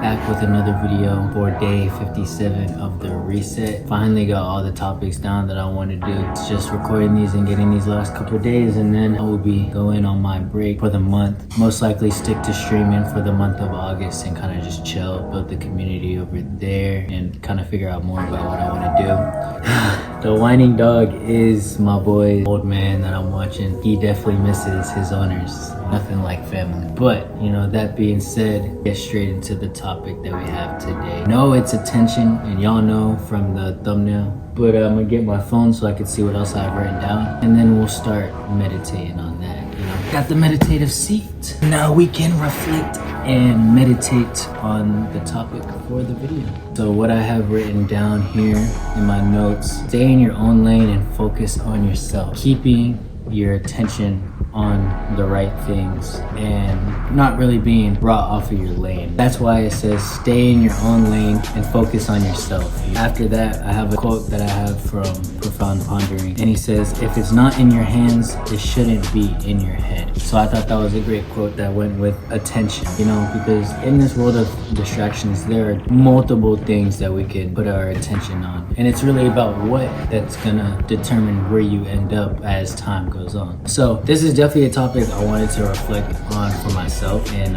Back with another video for day 57 of the reset. Finally got all the topics down that I want to do. It's just recording these and getting these last couple of days, and then I will be going on my break for the month. Most likely stick to streaming for the month of August and kind of just chill, build the community over there and kind of figure out more about what I want to do. The whining dog is my boy, old man that I'm watching. He definitely misses his owners. Nothing like family. But, that being said, get straight into the topic that we have today. No, it's attention, and y'all know from the thumbnail. But I'm gonna get my phone so I can see what else I've written down, and then we'll start meditating on that. Got the meditative seat. Now we can reflect and meditate on the topic for the video. So what I have written down here in my notes: stay in your own lane and focus on yourself. Keeping your attention on the right things and not really being brought off of your lane. That's why it says stay in your own lane and focus on yourself. After that, I have a quote that I have from Profound Pondering, and he says, if it's not in your hands, it shouldn't be in your head. So I thought that was a great quote that went with attention, because in this world of distractions, there are multiple things that we can put our attention on, and it's really about what that's gonna determine where you end up as time goes on. So this is definitely a topic I wanted to reflect on for myself and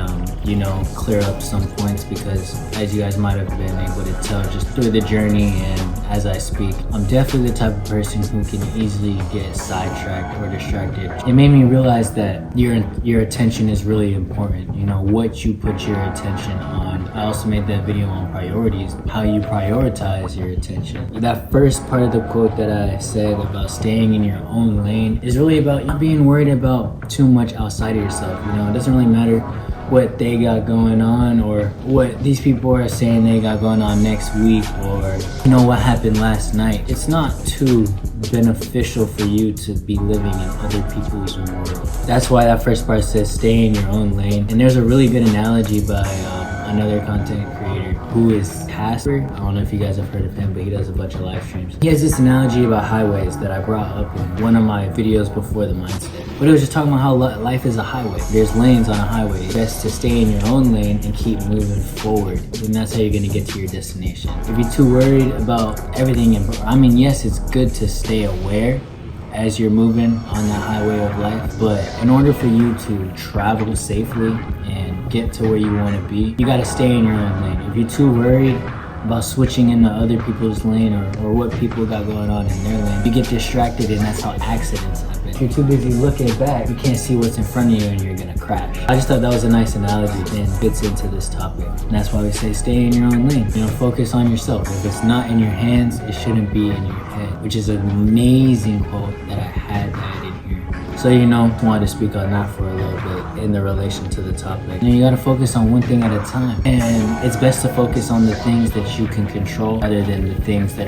clear up some points, because as you guys might have been able to tell just through the journey and as I speak, I'm definitely the type of person who can easily get sidetracked or distracted. It made me realize that your attention is really important. What you put your attention on. I also made that video on priorities, how you prioritize your attention. That first part of the quote that I said about staying in your own lane is really about not being worried about too much outside of yourself. It doesn't really matter what they got going on or what these people are saying they got going on next week, or what happened last night. It's not too beneficial for you to be living in other people's world. That's why that first part says stay in your own lane. And there's a really good analogy by another content creator who is Casper. I don't know if you guys have heard of him, but he does a bunch of live streams. He has this analogy about highways that I brought up in one of my videos before the mindset. But it was just talking about how life is a highway. There's lanes on a highway. It's best to stay in your own lane and keep moving forward. And that's how you're gonna get to your destination. If you're too worried about everything, yes, it's good to stay aware as you're moving on that highway of life, but in order for you to travel safely and get to where you want to be, you got to stay in your own lane. If you're too worried about switching into other people's lane or what people got going on in their lane, you get distracted, and that's how accidents happen. If you're too busy looking back, you can't see what's in front of you and you're gonna crash. I just thought that was a nice analogy and fits into this topic. And that's why we say stay in your own lane. Focus on yourself. If it's not in your hands, it shouldn't be in your head, which is an amazing quote that I had that I didn't hear. So, wanted to speak on that for a little bit in the relation to the topic. You gotta focus on one thing at a time. And it's best to focus on the things that you can control rather than the things that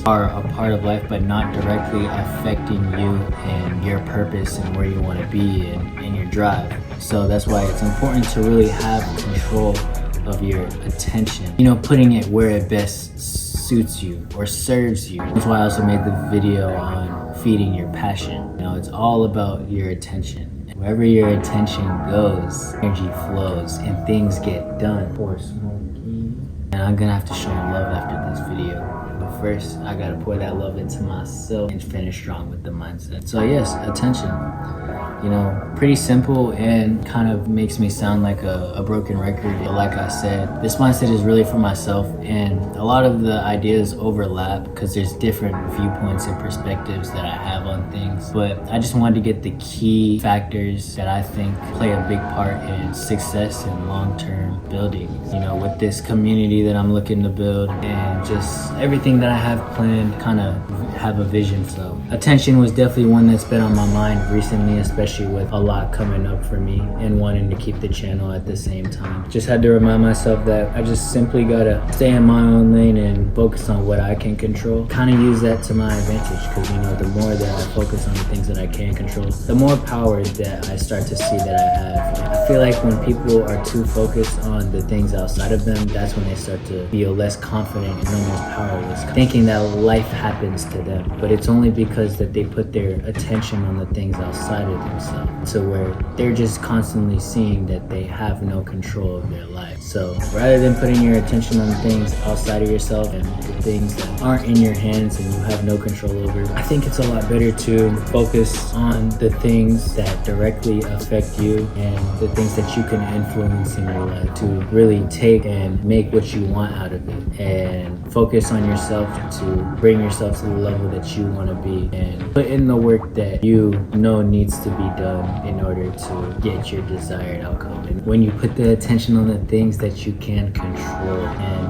are a part of life but not directly affecting you and your purpose and where you want to be and your drive. So that's why it's important to really have control of your attention. Putting it where it best suits you or serves you. That's why I also made the video on feeding your passion. It's all about your attention. Wherever your attention goes, energy flows and things get done. Pour smoky. And I'm gonna have to show him love after this video. But first, I gotta pour that love into myself and finish strong with the mindset. So yes, attention. Pretty simple and kind of makes me sound like a broken record. But like I said, this mindset is really for myself, and a lot of the ideas overlap because there's different viewpoints and perspectives that I have on things. But I just wanted to get the key factors that I think play a big part in success and long-term building. With this community that I'm looking to build and just everything that I have planned, kind of have a vision. So attention was definitely one that's been on my mind recently, especially with a lot coming up for me and wanting to keep the channel at the same time. Just had to remind myself that I just simply gotta stay in my own lane and focus on what I can control. Kind of use that to my advantage, because the more that I focus on the things that I can control, the more power that I start to see that I have. I feel like when people are too focused on the things outside of them, that's when they start to feel less confident and almost powerless, thinking that life happens to them. them. But it's only because that they put their attention on the things outside of themselves, to where they're just constantly seeing that they have no control of their life. So rather than putting your attention on things outside of yourself and the things that aren't in your hands and you have no control over, I think it's a lot better to focus on the things that directly affect you and the things that you can influence in your life, to really take and make what you want out of it, and focus on yourself to bring yourself to the level that you want to be, and put in the work that you know needs to be done in order to get your desired outcome. And when you put the attention on the things that you can control, and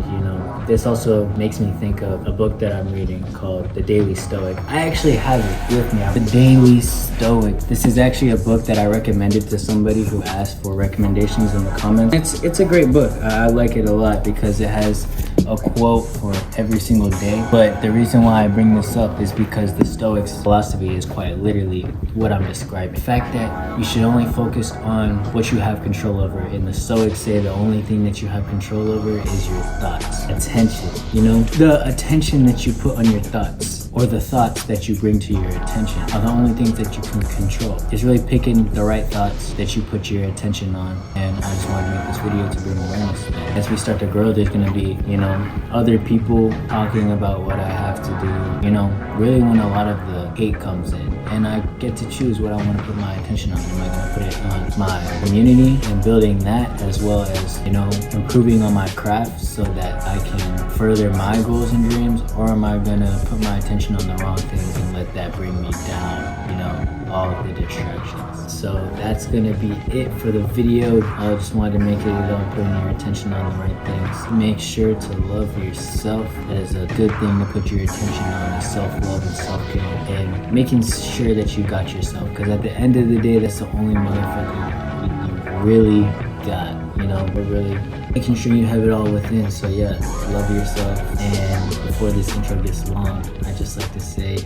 this also makes me think of a book that I'm reading called The Daily Stoic. I actually have it with me. The Daily Stoic. This is actually a book that I recommended to somebody who asked for recommendations in the comments. It's a great book. I like it a lot because it has a quote for every single day. But the reason why I bring this up is because the Stoics' philosophy is quite literally what I'm describing. The fact that you should only focus on what you have control over. And the Stoics say the only thing that you have control over is your thoughts. Attention. The attention that you put on your thoughts, or the thoughts that you bring to your attention, are the only things that you can control. It's really picking the right thoughts that you put your attention on. And I just wanted to make this video to bring awareness to that. As we start to grow, there's going to be, other people talking about what I have to do, really when a lot of the hate comes in. And I get to choose what I want to put my attention on. Am I going to put it on my community and building that, as well as, improving on my craft so that I can further my goals and dreams? Or am I going to put my attention on the wrong things and let that bring me down, all of the distractions? So that's going to be it for the video. I just wanted to make it about putting your attention on the right things. Make sure to love yourself. That is a good thing to put your attention on, is self-love and self-care, and making sure that you got yourself, because at the end of the day, that's the only motherfucker you really got. But really making sure you have it all within. So yeah, love yourself. And before this intro gets long, I just like to say,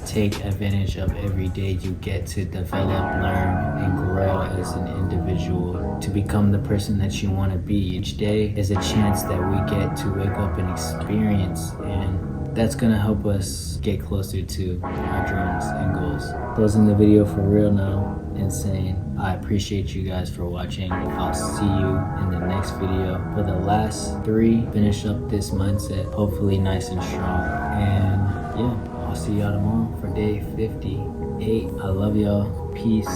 take advantage of every day you get to develop, learn, and grow as an individual to become the person that you want to be. Each day is a chance that we get to wake up and experience, and that's going to help us get closer to our dreams and goals. Closing the video for real now and saying I appreciate you guys for watching. I'll see you in the next video for the last 3. Finish up this mindset, hopefully nice and strong. And yeah, I'll see y'all tomorrow for day 58. I love y'all. Peace.